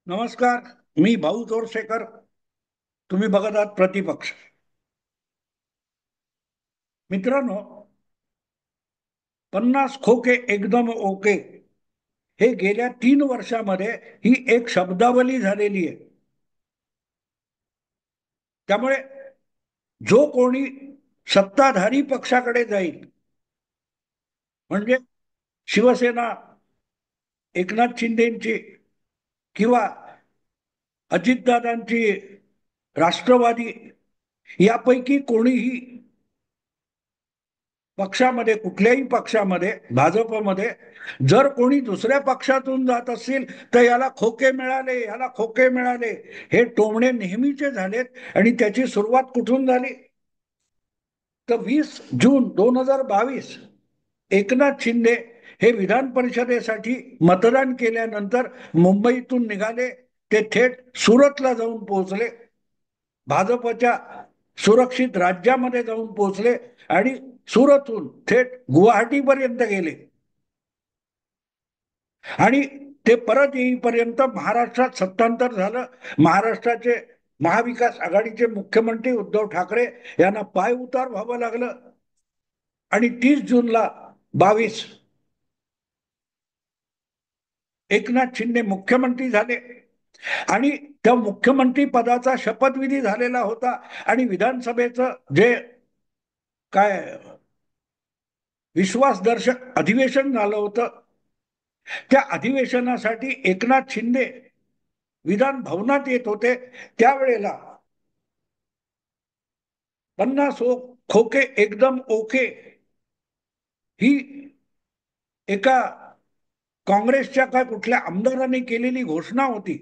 नमस्कार. मी भाऊ तोरसेकर. तुम्ही बघत आहात प्रतिपक्ष. मित्रांनो, 50 खोके एकदम ओके हे गेल्या 3 वर्षामध्ये ही एक शब्दावली झालेली आहे. त्यामुळे जो कोणी सत्ताधारी पक्षाकडे जाईल, म्हणजे शिवसेना, एकनाथ शिंदेची किंवा अजितदादांची राष्ट्रवादी, यापैकी कोणीही पक्षामध्ये, कुठल्याही पक्षामध्ये, भाजपमध्ये जर कोणी दुसऱ्या पक्षातून जात असतील तर याला खोके मिळाले, याला खोके मिळाले, हे टोमणे नेहमीचे झालेत. आणि त्याची सुरुवात कुठून झाली तर 20 जून 2022 एकनाथ शिंदे हे विधान परिषदेसाठी मतदान केल्यानंतर मुंबईतून निघाले. ते थेट सुरतला जाऊन पोहोचले. भाजपच्या सुरक्षित राज्यामध्ये जाऊन पोहोचले आणि सुरतहून थेट गुवाहाटीपर्यंत गेले. आणि ते परत येईपर्यंत महाराष्ट्रात सत्तांतर झालं. महाराष्ट्राचे महाविकास आघाडीचे मुख्यमंत्री उद्धव ठाकरे यांना पाय उतार व्हावं लागलं. आणि 30 जूनला 22 एकनाथ शिंदे मुख्यमंत्री झाले. आणि त्या मुख्यमंत्री पदाचा शपथविधी झालेला होता. आणि विधानसभेचं जे काय विश्वासदर्शक अधिवेशन झालं होतं, त्या अधिवेशनासाठी एकनाथ शिंदे विधान भवनात येत होते. त्यावेळेला 50 खोके एकदम ओके ही एका काँग्रेसच्या काय कुठल्या आमदाराने केलेली घोषणा होती.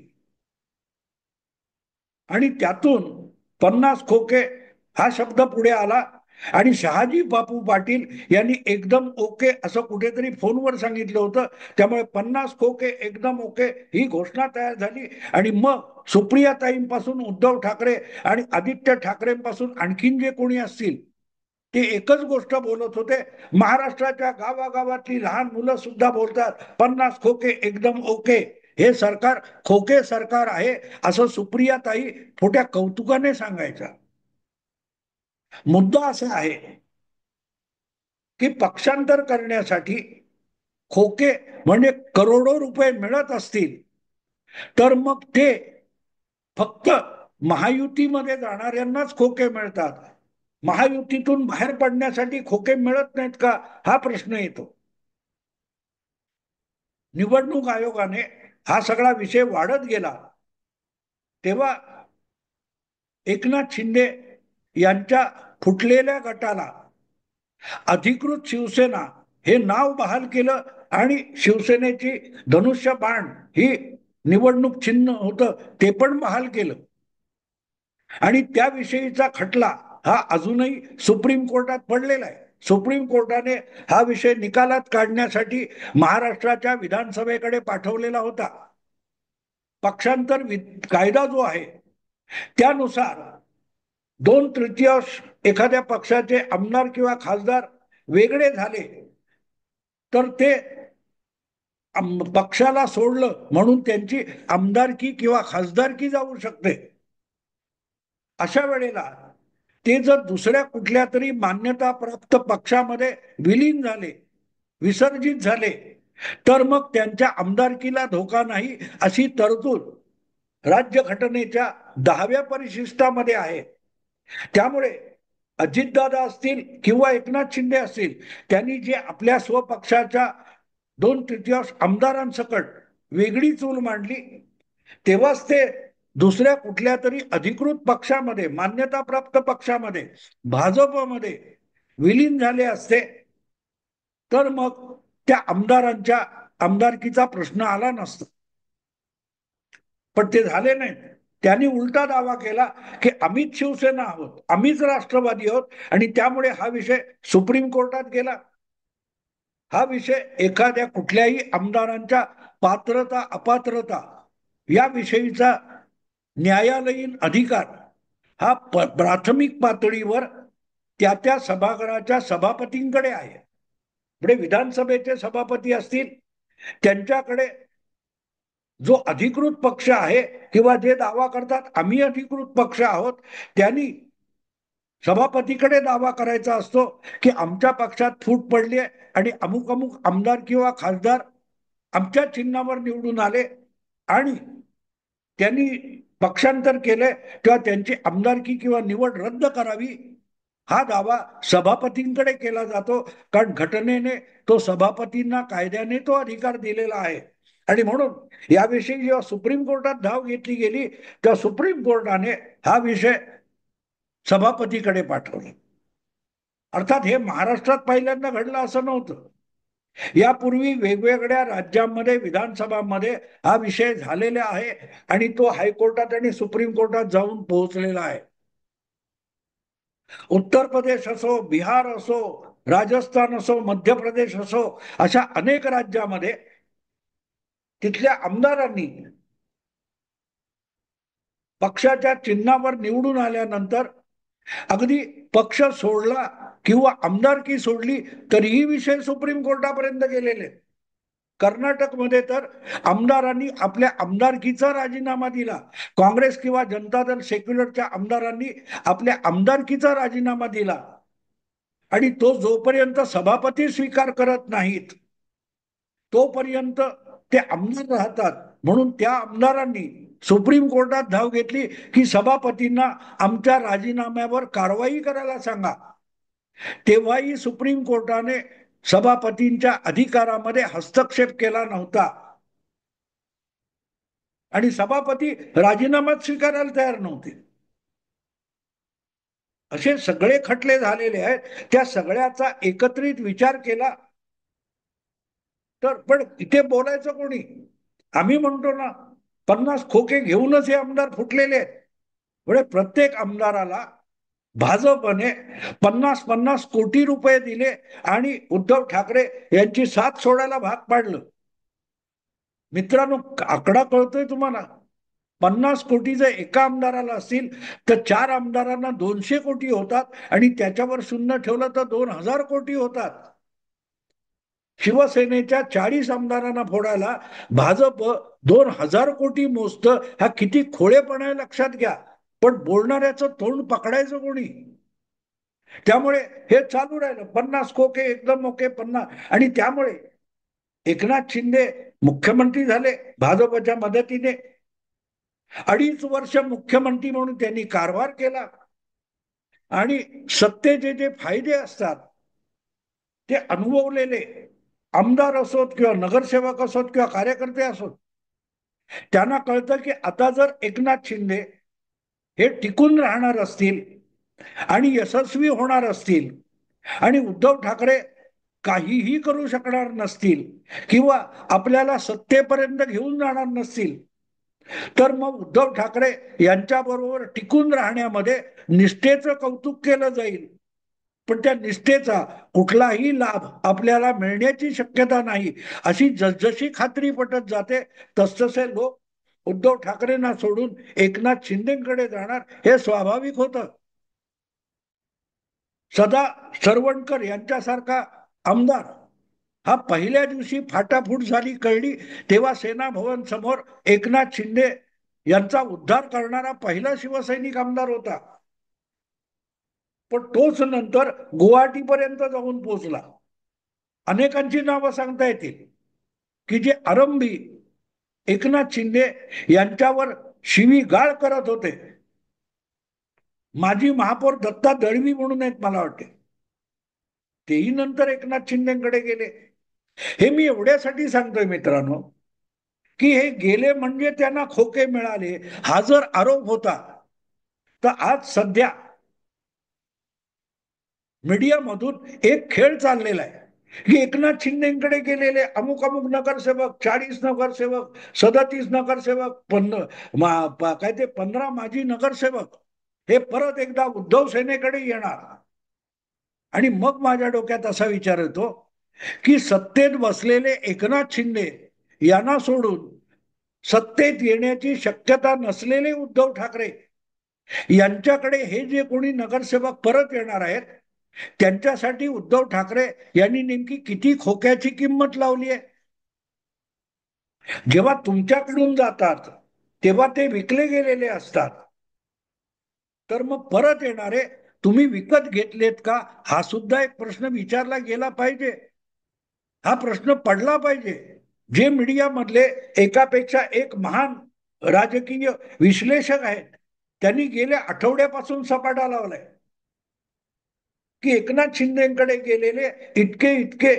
आणि त्यातून 50 खोके हा शब्द पुढे आला. आणि शहाजी बापू पाटील यांनी एकदम ओके असं कुठेतरी फोनवर सांगितलं होतं. त्यामुळे 50 खोके एकदम ओके ही घोषणा तयार झाली. आणि मग सुप्रियाताईंपासून उद्धव ठाकरे आणि आदित्य ठाकरेंपासून आणखीन जे कोणी असतील ते एकच गोष्ट बोलत होते. महाराष्ट्राच्या गावागावातली लहान मुलं सुद्धा बोलतात 50 खोके एकदम ओके. हे सरकार खोके सरकार आहे असं सुप्रियाताई छोट्या कौतुकाने सांगायचा. मुद्दा असा आहे की पक्षांतर करण्यासाठी खोके म्हणजे करोडो रुपये मिळत असतील तर मग ते फक्त महायुतीमध्ये जाणाऱ्यांनाच खोके मिळतात. महायुतीतून बाहेर पडण्यासाठी खोके मिळत नाहीत का, हा प्रश्न येतो. निवडणूक आयोगाने हा सगळा विषय वाढत गेला तेव्हा एकनाथ शिंदे यांच्या फुटलेल्या गटाला अधिकृत शिवसेना हे नाव बहाल केलं. आणि शिवसेनेची धनुष्य बाण ही निवडणूक चिन्ह होतं ते पण बहाल केलं. आणि त्याविषयीचा खटला हा अजूनही सुप्रीम कोर्टात पडलेला आहे. सुप्रीम कोर्टाने हा विषय निकालात काढण्यासाठी महाराष्ट्राच्या विधानसभेकडे पाठवलेला होता. पक्षांतर कायदा जो आहे त्यानुसार 2/3 एखाद्या पक्षाचे आमदार किंवा खासदार वेगळे झाले तर ते पक्षाला सोडलं म्हणून त्यांची आमदारकी किंवा खासदारकी जाऊ शकते. अशा वेळेला ते जर दुसऱ्या कुठल्या तरी मान्यताप्राप्त पक्षामध्ये विलीन झाले, विसर्जित झाले, तर मग त्यांच्या आमदारकीला धोका नाही अशी तरतूद राज्यघटनेच्या 10व्या परिशिष्टामध्ये आहे. त्यामुळे अजितदादा असतील किंवा एकनाथ शिंदे असतील, त्यांनी जे आपल्या स्वपक्षाच्या 2/3 आमदारांसकट वेगळी चूल मांडली, तेव्हाच ते दुसऱ्या कुठल्या तरी अधिकृत पक्षामध्ये, मान्यताप्राप्त पक्षामध्ये, भाजपमध्ये विलीन झाले असते तर मग त्या आमदारांच्या आमदारकीचा प्रश्न आला नसता. पण ते झाले नाही. त्यांनी उलटा दावा केला की आम्हीच शिवसेना आहोत, आम्हीच राष्ट्रवादी आहोत आणि त्यामुळे हा विषय सुप्रीम कोर्टात गेला. हा विषय एखाद्या कुठल्याही आमदारांच्या पात्रता अपात्रता याविषयीचा न्यायालयीन अधिकार हा प्राथमिक पातळीवर त्या त्या सभागृहाच्या सभापतींकडे आहे. पुढे विधानसभेचे सभापती असतील त्यांच्याकडे जो अधिकृत पक्ष आहे किंवा जे दावा करतात आम्ही अधिकृत पक्ष आहोत, त्यांनी सभापतीकडे दावा करायचा असतो की आमच्या पक्षात फूट पडली आहे आणि अमुक अमुक आमदार किंवा खासदार आमच्या चिन्हावर निवडून आले आणि त्यांनी पक्षांतर केले तेव्हा त्यांची आमदारकी किंवा निवड रद्द करावी, हा दावा सभापतींकडे केला जातो. कारण घटनेने तो सभापतींना कायद्याने तो अधिकार दिलेला आहे. आणि म्हणून याविषयी जेव्हा सुप्रीम कोर्टात धाव घेतली गेली तेव्हा सुप्रीम कोर्टाने हा विषय सभापतीकडे पाठवला. अर्थात हे महाराष्ट्रात पहिल्यांदा घडलं असं नव्हतं. यापूर्वी वेगवेगळ्या राज्यांमध्ये विधानसभामध्ये हा विषय झालेला आहे आणि तो हायकोर्टात आणि सुप्रीम कोर्टात जाऊन पोहोचलेला आहे. उत्तर प्रदेश असो, बिहार असो, राजस्थान असो, मध्य प्रदेश असो, अशा अनेक राज्यामध्ये तिथल्या आमदारांनी पक्षाच्या चिन्हावर निवडून आल्यानंतर अगदी पक्ष सोडला किंवा आमदारकी सोडली तरीही विषय सुप्रीम कोर्टापर्यंत गेलेले. कर्नाटकमध्ये तर आमदारांनी आपल्या आमदारकीचा राजीनामा दिला. काँग्रेस किंवा जनता दल सेक्युलरच्या आमदारांनी आपल्या आमदारकीचा राजीनामा दिला आणि तो जोपर्यंत सभापती स्वीकार करत नाहीत तोपर्यंत ते आमदार राहतात. म्हणून त्या आमदारांनी सुप्रीम कोर्टात धाव घेतली की सभापतींना आमच्या राजीनाम्यावर कारवाई करायला सांगा. तेव्हाही सुप्रीम कोर्टाने सभापतींच्या अधिकारामध्ये हस्तक्षेप केला नव्हता आणि सभापती राजीनामाच स्वीकारायला तयार नव्हते. असे सगळे खटले झालेले आहेत. त्या सगळ्याचा एकत्रित विचार केला तर पण इथे बोलायचं कोणी? आम्ही म्हणतो ना 50 खोके घेऊनच हे आमदार फुटलेले आहेत. म्हणजे प्रत्येक आमदाराला भाजपने 50-50 कोटी रुपये दिले आणि उद्धव ठाकरे यांची साथ सोडायला भाग पाडलं. मित्रांनो, आकडा कळतोय तुम्हाला? 50 कोटी जर एका आमदाराला असतील तर 4 आमदारांना 200 कोटी होतात आणि त्याच्यावर शून्य ठेवलं तर 2000 कोटी होतात. शिवसेनेच्या 40 आमदारांना फोडायला भाजप 2000 कोटी मोजतं. हा किती खोळेपणा आहे लक्षात घ्या. पण बोलणाऱ्याचं तोंड पकडायचं कोणी? त्यामुळे हे चालू राहिलं 50 खोके एकदम ओके 50. आणि त्यामुळे एकनाथ शिंदे मुख्यमंत्री झाले भाजपच्या मदतीने. 2.5 वर्ष मुख्यमंत्री म्हणून त्यांनी कारभार केला आणि सत्तेचे जे फायदे असतात ते अनुभवलेले आमदार असोत किंवा नगरसेवक असोत किंवा कार्यकर्ते असोत त्यांना कळतं की आता जर एकनाथ शिंदे हे टिकून राहणार असतील आणि यशस्वी होणार असतील आणि उद्धव ठाकरे काहीही करू शकणार नसतील किंवा आपल्याला सत्तेपर्यंत घेऊन जाणार नसतील तर मग उद्धव ठाकरे यांच्याबरोबर टिकून राहण्यामध्ये निष्ठेचं कौतुक केलं जाईल. पण त्या निष्ठेचा कुठलाही लाभ आपल्याला मिळण्याची शक्यता नाही. अशी जसजशी खात्री पटत जाते तसतसे लोक उद्धव ठाकरेंना सोडून एकनाथ शिंदेकडे जाणार हे स्वाभाविक होतं. सदा सरवणकर यांच्यासारखा आमदार हा पहिल्या दिवशी फाटाफूट झाली कळली तेव्हा सेना भवन समोर एकनाथ शिंदे यांचा उद्धार करणारा पहिला शिवसैनिक आमदार होता. पण तोच नंतर गुवाहाटीपर्यंत जाऊन पोहोचला. अनेकांची नावं सांगता येतील की जे आरंभी एकनाथ शिंदे यांच्यावर शिवीगाळ करत होते. माजी महापौर दत्ता दळवी म्हणून आहेत मला वाटते, तेही नंतर एकनाथ शिंदेकडे गेले. हे मी एवढ्यासाठी सांगतोय मित्रांनो की हे गेले म्हणजे त्यांना खोके मिळाले हा जर आरोप होता तर आज सध्या मीडियामधून एक खेळ चाललेला आहे की एकनाथ शिंदेकडे गेलेले अमुक अमुक नगरसेवक 40 नगरसेवक 37 नगरसेवक काय ते 15 माजी नगरसेवक हे परत एकदा उद्धव सेनेकडे येणार. आणि मग माझ्या डोक्यात असा विचार येतो की सत्तेत बसलेले एकनाथ शिंदे यांना सोडून सत्तेत येण्याची शक्यता नसलेले उद्धव ठाकरे यांच्याकडे हे जे कोणी नगरसेवक परत येणार आहेत त्यांच्यासाठी उद्धव ठाकरे यांनी नेमकी किती खोक्याची किंमत लावली आहे. जेव्हा तुमच्याकडून जातात तेव्हा ते विकले गेलेले असतात. तर मग परत येणारे तुम्ही विकत घेतलेत का, हा सुद्धा एक प्रश्न विचारला गेला पाहिजे. हा प्रश्न पडला पाहिजे. जे मीडियामधले एकापेक्षा एक महान राजकीय विश्लेषक आहेत, त्यांनी गेल्या आठवड्यापासून सपाटा लावलाय की एकनाथ शिंदेकडे गेलेले इतके इतके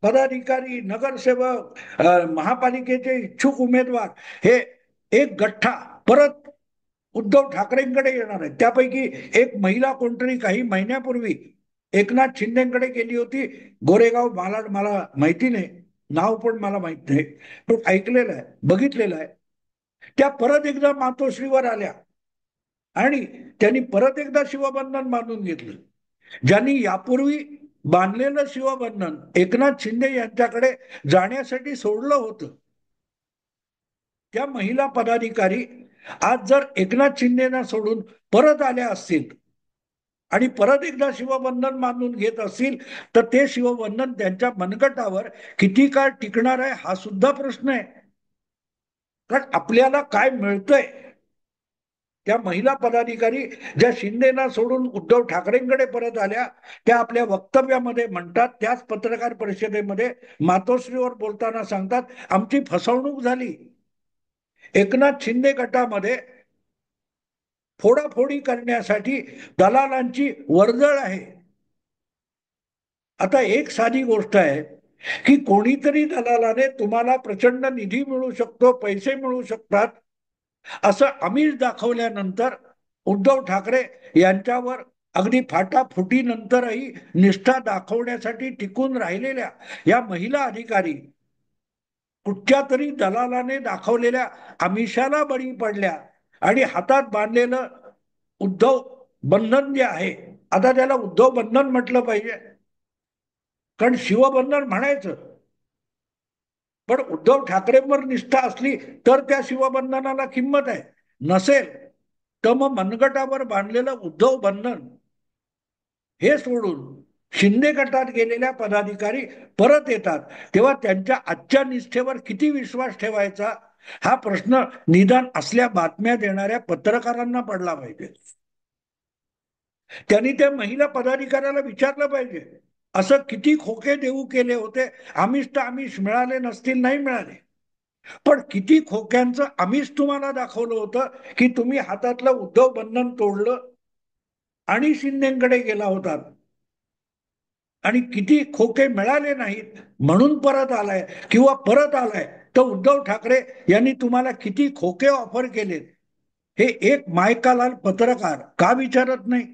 पदाधिकारी, नगरसेवक, महापालिकेचे इच्छुक उमेदवार, हे एक गठ्ठा परत उद्धव ठाकरेंकडे येणार आहे. त्यापैकी एक महिला कोणतरी काही महिन्यापूर्वी एकनाथ शिंदेकडे गेली होती. गोरेगाव, मालाड, मला माहिती नाही, नाव पण मला माहित नाही, पण ऐकलेलं आहे, बघितलेलं आहे. त्या परत एकदा मातोश्रीवर आल्या आणि त्यांनी परत एकदा शिवबंधन बांधून घेतलं. ज्यांनी यापूर्वी बांधलेलं शिवबंधन एकनाथ शिंदे यांच्याकडे जाण्यासाठी सोडलं होतं, त्या महिला पदाधिकारी आज जर एकनाथ शिंदेना सोडून परत आल्या असतील आणि परत एकदा शिवबंधन बांधून घेत असतील, तर ते शिवबंधन त्यांच्या मनगटावर किती काळ टिकणार आहे, हा सुद्धा प्रश्न आहे. कारण आपल्याला काय मिळतंय, त्या महिला पदाधिकारी ज्या शिंदेना सोडून उद्धव ठाकरेंकडे परत आल्या, त्या आपल्या वक्तव्यामध्ये म्हणतात, त्याच पत्रकार परिषदेमध्ये मातोश्रीवर बोलताना सांगतात, आमची फसवणूक झाली. एकनाथ शिंदे गटामध्ये फोडाफोडी करण्यासाठी दलालांची वर्दळ आहे. आता एक साधी गोष्ट आहे की कोणीतरी दलालाने तुम्हाला प्रचंड निधी मिळू शकतो, पैसे मिळू शकतात, असं आमिष दाखवल्यानंतर उद्धव ठाकरे यांच्यावर अगदी फाटाफुटीनंतरही निष्ठा दाखवण्यासाठी टिकून राहिलेल्या या महिला अधिकारी कुठच्या तरी दलालाने दाखवलेल्या आमिषाला बळी पडल्या आणि हातात बांधलेलं उद्धव बंधन जे आहे, आता त्याला उद्धव बंधन म्हटलं पाहिजे, कारण शिवबंधन म्हणायचं. पण उद्धव ठाकरेंवर निष्ठा असली तर त्या शिवबंधनाला किंमत आहे, नसेल तर मग मनगटावर बांधलेलं उद्धव बंधन हे सोडून शिंदे गटात गेलेल्या पदाधिकारी परत येतात, तेव्हा त्यांच्या आजच्या निष्ठेवर किती विश्वास ठेवायचा, हा प्रश्न निदान असल्या बातम्या देणाऱ्या पत्रकारांना पडला पाहिजे. त्यांनी त्या महिला पदाधिकाऱ्याला विचारलं पाहिजे, असं किती खोके देऊ केले होते, आमिष तर आमिष मिळाले नसतील, नाही मिळाले, पण किती खोक्यांचं आमिष तुम्हाला दाखवलं होतं की तुम्ही हातातलं उद्धव बंधन तोडलं आणि शिंदेकडे गेला होता, आणि किती खोके मिळाले नाहीत म्हणून परत आलाय किंवा परत आलाय, तर उद्धव ठाकरे यांनी तुम्हाला किती खोके ऑफर केलेत, हे एक मायकालाल पत्रकार का विचारत नाही.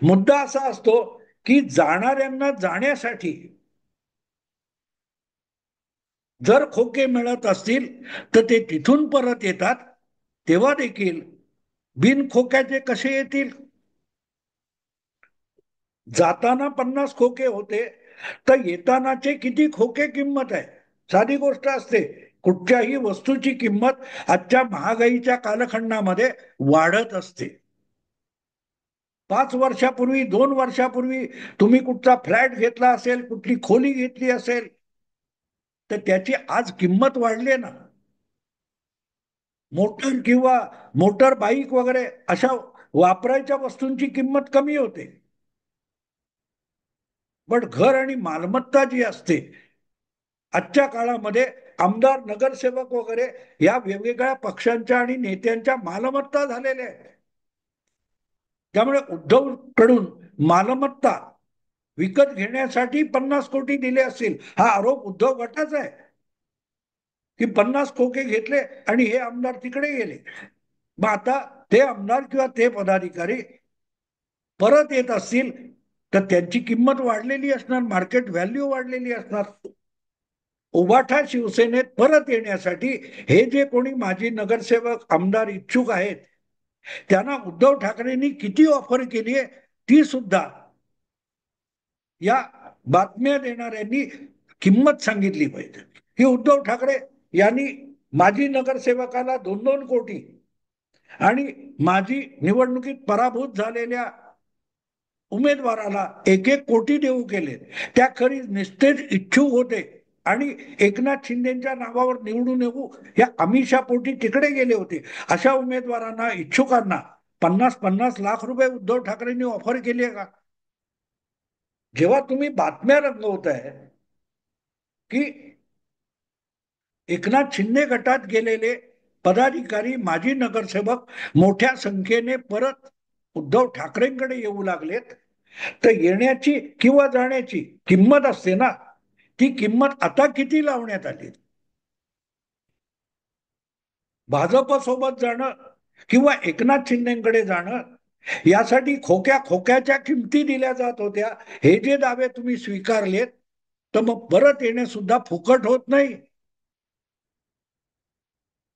मुद्दा असा असतो की जाणाऱ्यांना जाण्यासाठी जर खोके मिळत असतील तर ते तिथून परत येतात, तेव्हा देखील बिन खोक्याचे कसे येतील. जाताना 50 खोके होते, तर येतानाचे किती खोके किंमत आहे. साधी गोष्ट असते, कुठच्याही वस्तूची किंमत आजच्या महागाईच्या कालखंडामध्ये वाढत असते. 5 वर्षापूर्वी, 2 वर्षापूर्वी तुम्ही कुठचा फ्लॅट घेतला असेल, कुठली खोली घेतली असेल, तर त्याची आज किंमत वाढली ना. मोटर किंवा मोटर बाईक वगैरे अशा वापरायच्या वस्तूंची किंमत कमी होते, पण घर आणि मालमत्ता जी असते, आजच्या काळामध्ये आमदार, नगरसेवक वगैरे या वेगवेगळ्या पक्षांच्या आणि नेत्यांच्या मालमत्ता झालेल्या आहेत. त्यामुळे उद्धव कडून मालमत्ता विकत घेण्यासाठी 50 कोटी दिले असतील, हा आरोप उद्धव गटाचा आहे की 50 खोके घेतले आणि हे आमदार तिकडे गेले. मग आता ते आमदार किंवा ते पदाधिकारी परत येत असतील तर त्यांची किंमत वाढलेली असणार, मार्केट व्हॅल्यू वाढलेली असणार. उभाठा शिवसेनेत परत येण्यासाठी हे जे कोणी माजी नगरसेवक, आमदार इच्छुक आहेत, त्यांना उद्धव ठाकरेंनी किती ऑफर केली आहे, ती सुद्धा या बातम्या देणाऱ्यांनी किंमत सांगितली पाहिजे. की उद्धव ठाकरे यांनी माजी नगरसेवकाला 2-2 कोटी आणि माजी निवडणुकीत पराभूत झालेल्या उमेदवाराला 1-1 कोटी देऊ केले, त्या खरी निस्तेज इच्छुक होते. आणि एकनाथ शिंदेच्या नावावर निवडून येऊ या आमिषापोटी तिकडे गेले होते. अशा उमेदवारांना, इच्छुकांना 50-50 लाख रुपये उद्धव ठाकरेंनी ऑफर केली आहे का? जेव्हा तुम्ही बातम्या रंगवताय की एकनाथ शिंदे गटात गेलेले पदाधिकारी, माजी नगरसेवक मोठ्या संख्येने परत उद्धव ठाकरेंकडे येऊ लागलेत, तर येण्याची किंवा जाण्याची किंमत असते ना, ती किंमत आता किती लावण्यात आली? भाजप सोबत जाणं किंवा एकनाथ शिंदेकडे जाणं यासाठी खोक्या खोक्याच्या किमती दिल्या जात होत्या. हे जे दावे तुम्ही स्वीकारलेत, तर मग परत येणे सुद्धा फुकट होत नाही.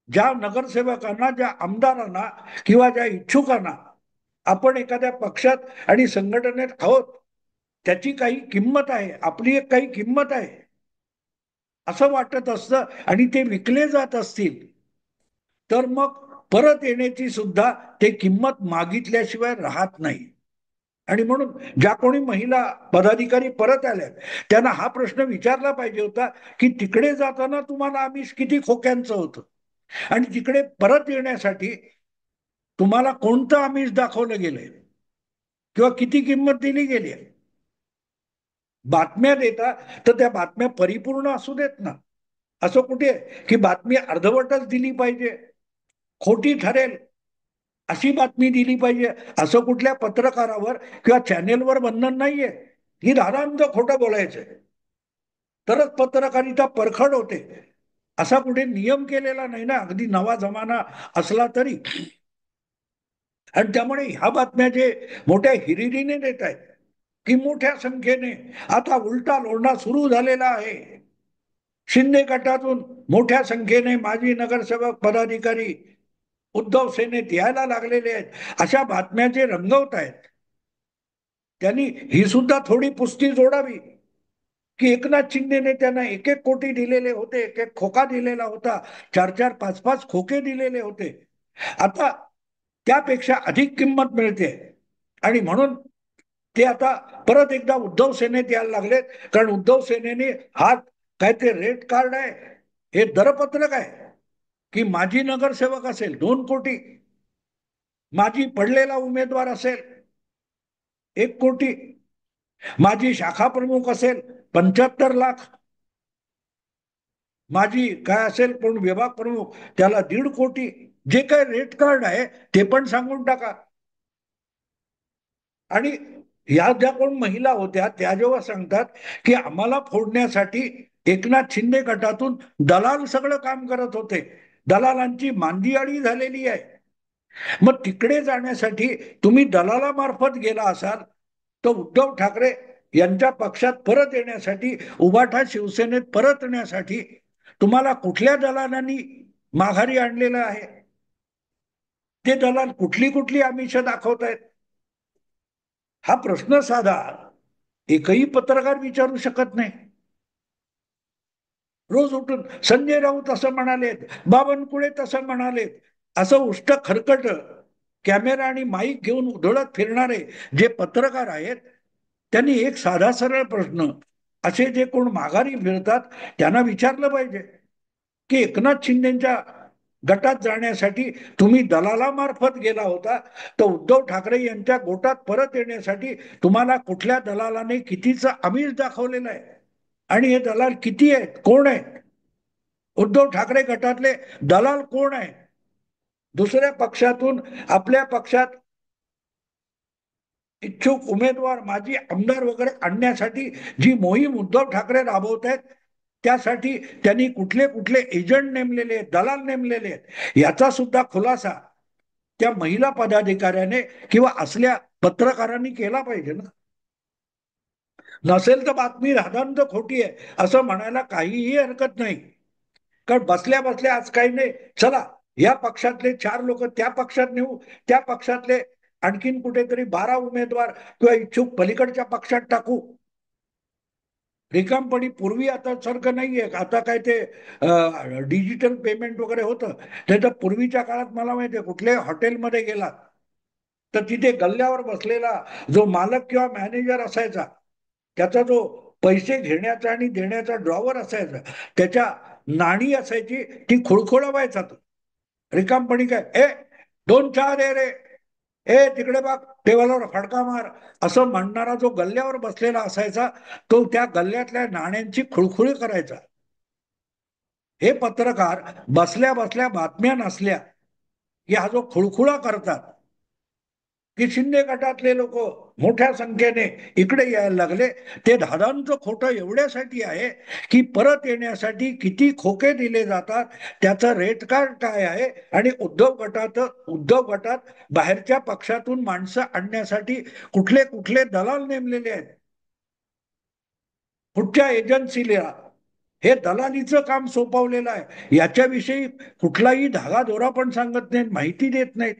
ज्या नगरसेवकांना, ज्या आमदारांना किंवा ज्या इच्छुकांना आपण एखाद्या पक्षात आणि संघटनेत आहोत, त्याची काही किंमत आहे, आपली एक काही किंमत आहे असं वाटत असतं आणि ते विकले जात असतील, तर मग परत येण्याची सुद्धा ते किंमत मागितल्याशिवाय राहत नाही. आणि म्हणून ज्या कोणी महिला पदाधिकारी परत आल्या, त्यांना हा प्रश्न विचारला पाहिजे होता की तिकडे जाताना तुम्हाला आमिष किती खोक्यांचं होतं आणि तिकडे परत येण्यासाठी तुम्हाला कोणतं आमिष दाखवलं गेलंय किंवा किती किंमत दिली गेली. बातम्या देता तर त्या बातम्या परिपूर्ण असू देत ना. असं कुठे की बातमी अर्धवटच दिली पाहिजे, खोटी ठरेल अशी बातमी दिली पाहिजे, असं कुठल्या पत्रकारावर किंवा चॅनेलवर बंधन नाहीये. ही धारांत खोटं बोलायचंय, तरच पत्रकारिता परखड होते. असा कुठे नियम केलेला नाही ना, अगदी नवा जमाना असला तरी. आणि त्यामुळे ह्या बातम्या जे मोठ्या हिरिरीने देत आहेत की मोठ्या संख्येने आता उलटा लोंढा सुरू झालेला आहे, शिंदे गटातून मोठ्या संख्येने माजी नगरसेवक पदाधिकारी उद्धव सेनेत यायला लागलेले आहेत, अशा बातम्या जे रंगवत आहेत, त्यांनी ही सुद्धा थोडी पुस्ती जोडावी की एकनाथ शिंदेने त्यांना 1-1 कोटी दिलेले होते, एक खोका दिलेला होता, 4-4, 5-5 खोके दिलेले होते. आता त्यापेक्षा अधिक किंमत मिळते आणि म्हणून ते आता परत एकदा उद्धव सेनेत यायला लागलेत. कारण उद्धव सेनेने हा काय ते रेट कार्ड आहे, हे दरपत्रक आहे की माजी नगरसेवक असेल 2 कोटी, माजी पडलेला उमेदवार असेल 1 कोटी, माजी शाखा प्रमुख असेल 75 लाख, माझी काय असेल कोण विभाग प्रमुख त्याला 1.5 कोटी. जे काय रेट कार्ड आहे ते पण सांगून टाका. आणि या ज्या कोण महिला होत्या त्या जेव्हा सांगतात की आम्हाला फोडण्यासाठी एकनाथ शिंदे गटातून दलाल सगळं काम करत होते, दलालांची मांदियाळी झालेली आहे, मग तिकडे जाण्यासाठी तुम्ही दलालामार्फत गेला असाल, तर उद्धव ठाकरे यांच्या पक्षात परत येण्यासाठी, उभाठा शिवसेनेत परत येण्यासाठी तुम्हाला कुठल्या दलालांनी माघारी आणलेलं आहे? ते दलाल कुठली कुठली आमिष दाखवतायत? हा प्रश्न साधा एकही पत्रकार विचारू शकत नाही. रोज उठून संजय राऊत असं म्हणालेत, बावनकुळे तसं म्हणालेत, असं उष्ट खरकट कॅमेरा आणि माईक घेऊन उधळत फिरणारे जे पत्रकार आहेत, त्यांनी एक साधा सरळ प्रश्न असे जे कोण माघारी फिरतात त्यांना विचारलं पाहिजे की एकनाथ शिंदेच्या गटात जाण्यासाठी तुम्ही दलालामार्फत गेला होता, तर उद्धव ठाकरे यांच्या गोटात परत येण्यासाठी तुम्हाला कुठल्या दलालाने कितीचं आमिष दाखवलेलं आहे आणि हे दलाल किती आहेत, कोण आहेत? उद्धव ठाकरे गटातले दलाल कोण आहेत? दुसऱ्या पक्षातून आपल्या पक्षात इच्छुक उमेदवार, माजी आमदार वगैरे आणण्यासाठी जी मोहीम उद्धव ठाकरे राबवत आहेत, त्यासाठी त्यांनी कुठले कुठले एजंट नेमलेले आहेत, दलाल नेमलेले आहेत, याचा सुद्धा खुलासा त्या महिला पदाधिकाऱ्याने किंवा असल्या पत्रकारांनी केला पाहिजे ना. नसेल तर बातमी राधांत खोटी आहे असं म्हणायला काहीही हरकत नाही. कारण बसल्या बसल्या आज काही नाही, चला या पक्षातले 4 लोक त्या पक्षात नेऊ, त्या पक्षातले आणखीन कुठेतरी 12 उमेदवार किंवा इच्छुक पलीकडच्या पक्षात टाकू. रिकामपणी पूर्वी आता सारखं नाहीये, आता काय ते डिजिटल पेमेंट वगैरे होतं. त्याच्या पूर्वीच्या काळात मला माहितीये कुठल्याही हॉटेलमध्ये गेला तर तिथे गल्ल्यावर बसलेला जो मालक किंवा मॅनेजर असायचा, त्याचा जो पैसे घेण्याचा आणि देण्याचा ड्रॉवर असायचा, त्याच्या नाणी असायची, ती खुळखुळवायचा तो. रिकामपणी काय, ए 2 चहा दे रे, ए तिकडे बघ टेबलवर फडका मार, असं म्हणणारा जो गल्ल्यावर बसलेला असायचा, तो त्या गल्ल्यातल्या नाण्यांची खुळखुळी करायचा. हे पत्रकार बसल्या बसल्या बातम्या नसल्या की हा जो खुळखुळा करतात, की शिंदे गटातले लोक मोठ्या संख्येने इकडे यायला लागले, ते दादांचं खोटं एवढ्यासाठी आहे की परत येण्यासाठी किती खोके दिले जातात, त्याचं रेट कार्ड काय आहे, आणि उद्धव गटात बाहेरच्या पक्षातून माणसं आणण्यासाठी कुठले कुठले दलाल नेमलेले आहेत, कुठच्या एजन्सीला हे दलालीचं काम सोपवलेलं आहे, याच्याविषयी कुठलाही धागादोरा पण सांगत नाहीत, माहिती देत नाहीत.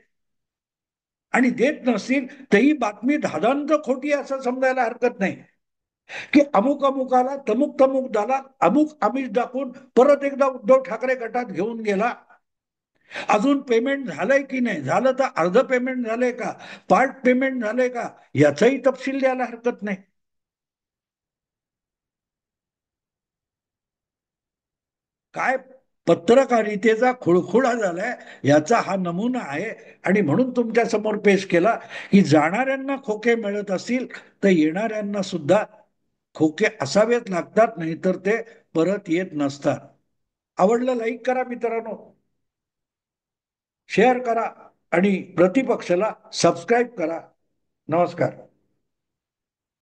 आणि देत नसतील तर ही बातमी धादांत खोटी असं समजायला हरकत नाही, की अमुक अमुकाला तमुक तमुक दाला अमुक आमिष दाखवून परत एकदा उद्धव ठाकरे गटात घेऊन गेला. अजून पेमेंट झालंय की नाही, झालं तर अर्ध पेमेंट झालंय का, पार्ट पेमेंट झालंय का, याचाही तपशील द्यायला हरकत नाही. काय पत्रकारितेचा खुळखुळा झालाय, याचा हा नमुना आहे. आणि म्हणून तुमच्या समोर पेश केला की जाणाऱ्यांना खोके मिळत असतील तर येणाऱ्यांना सुद्धा खोके असावेच लागतात, नाहीतर ते परत येत नसतात. आवडलं लाईक करा मित्रांनो, शेअर करा आणि प्रतिपक्षाला सबस्क्राईब करा. नमस्कार.